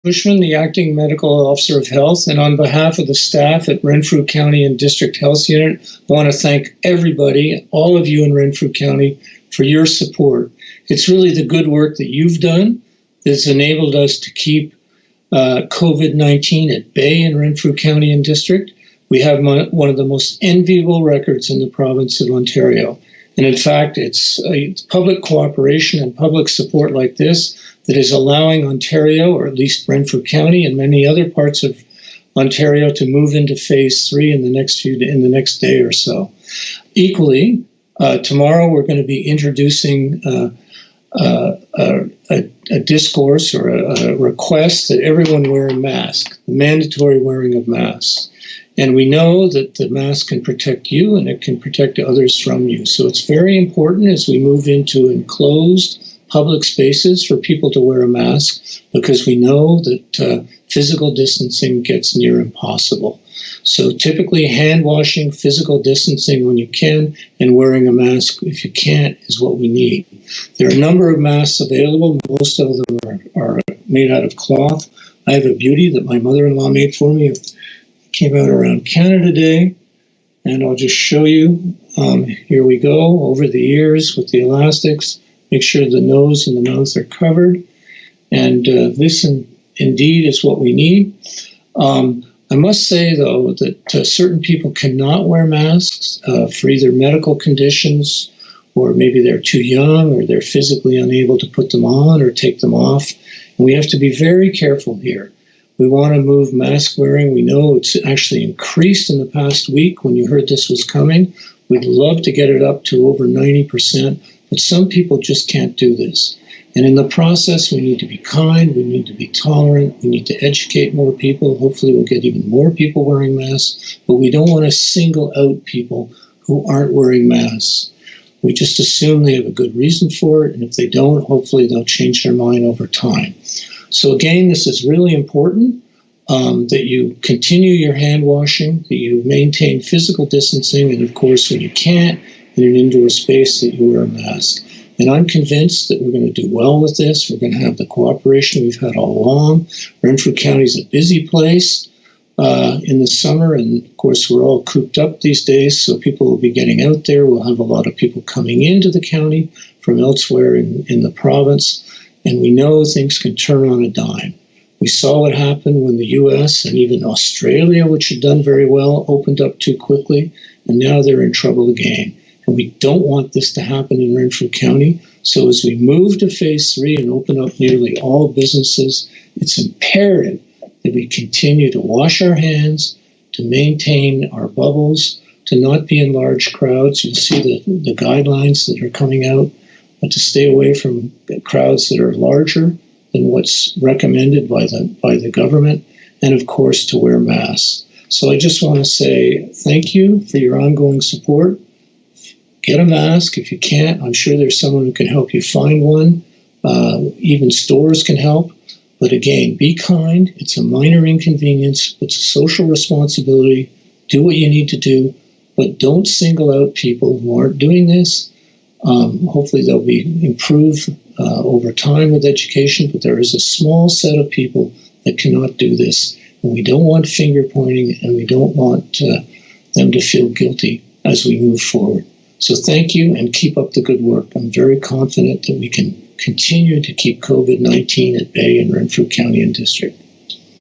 Cushman, the Acting Medical Officer of Health, and on behalf of the staff at Renfrew County and District Health Unit, I want to thank everybody, all of you in Renfrew County, for your support. It's really the good work that you've done that's enabled us to keep COVID-19 at bay in Renfrew County and District. We have one of the most enviable records in the province of Ontario. And in fact, it's public cooperation and public support like this that is allowing Ontario, or at least Renfrew County and many other parts of Ontario, to move into phase 3 in the next day or so. Equally, tomorrow we're going to be introducing a discourse or a request that everyone wear a mask, the mandatory wearing of masks. And we know that the mask can protect you and it can protect others from you. So it's very important as we move into enclosed public spaces for people to wear a mask, because we know that physical distancing gets near impossible. So typically hand washing, physical distancing when you can, and wearing a mask if you can't is what we need. There are a number of masks available. Most of them are made out of cloth. I have a beauty that my mother-in-law made for me. It came out around Canada Day, and I'll just show you. Here we go, over the ears with the elastics. Make sure the nose and the mouth are covered. And this indeed is what we need. I must say, though, that certain people cannot wear masks for either medical conditions, or maybe they're too young, or they're physically unable to put them on or take them off. And we have to be very careful here. We want to move mask wearing. We know it's actually increased in the past week. When you heard this was coming, we'd love to get it up to over 90%, but some people just can't do this. And in the process, we need to be kind, we need to be tolerant, we need to educate more people. Hopefully we'll get even more people wearing masks, but we don't want to single out people who aren't wearing masks. We just assume they have a good reason for it, and if they don't, hopefully they'll change their mind over time. So again, this is really important, that you continue your hand washing, that you maintain physical distancing, and of course, when you can't, in an indoor space, that you wear a mask. And I'm convinced that we're going to do well with this. We're going to have the cooperation we've had all along. Renfrew County is a busy place in the summer, and of course, we're all cooped up these days, so people will be getting out there. We'll have a lot of people coming into the county from elsewhere in the province. And we know things can turn on a dime. We saw what happened when the US and even Australia, which had done very well, opened up too quickly, and now they're in trouble again. And we don't want this to happen in Renfrew County. So as we move to phase 3 and open up nearly all businesses, it's imperative that we continue to wash our hands, to maintain our bubbles, to not be in large crowds. You'll see the guidelines that are coming out, to stay away from crowds that are larger than what's recommended by the government, and of course to wear masks. So I just want to say thank you for your ongoing support. Get a mask if you can't. I'm sure there's someone who can help you find one. Even stores can help. But again, be kind. It's a minor inconvenience. It's a social responsibility. Do what you need to do, but don't single out people who aren't doing this. Hopefully they'll be improved over time with education, but there is a small set of people that cannot do this. And we don't want finger pointing, and we don't want them to feel guilty as we move forward. So thank you, and keep up the good work. I'm very confident that we can continue to keep COVID-19 at bay in Renfrew County and District.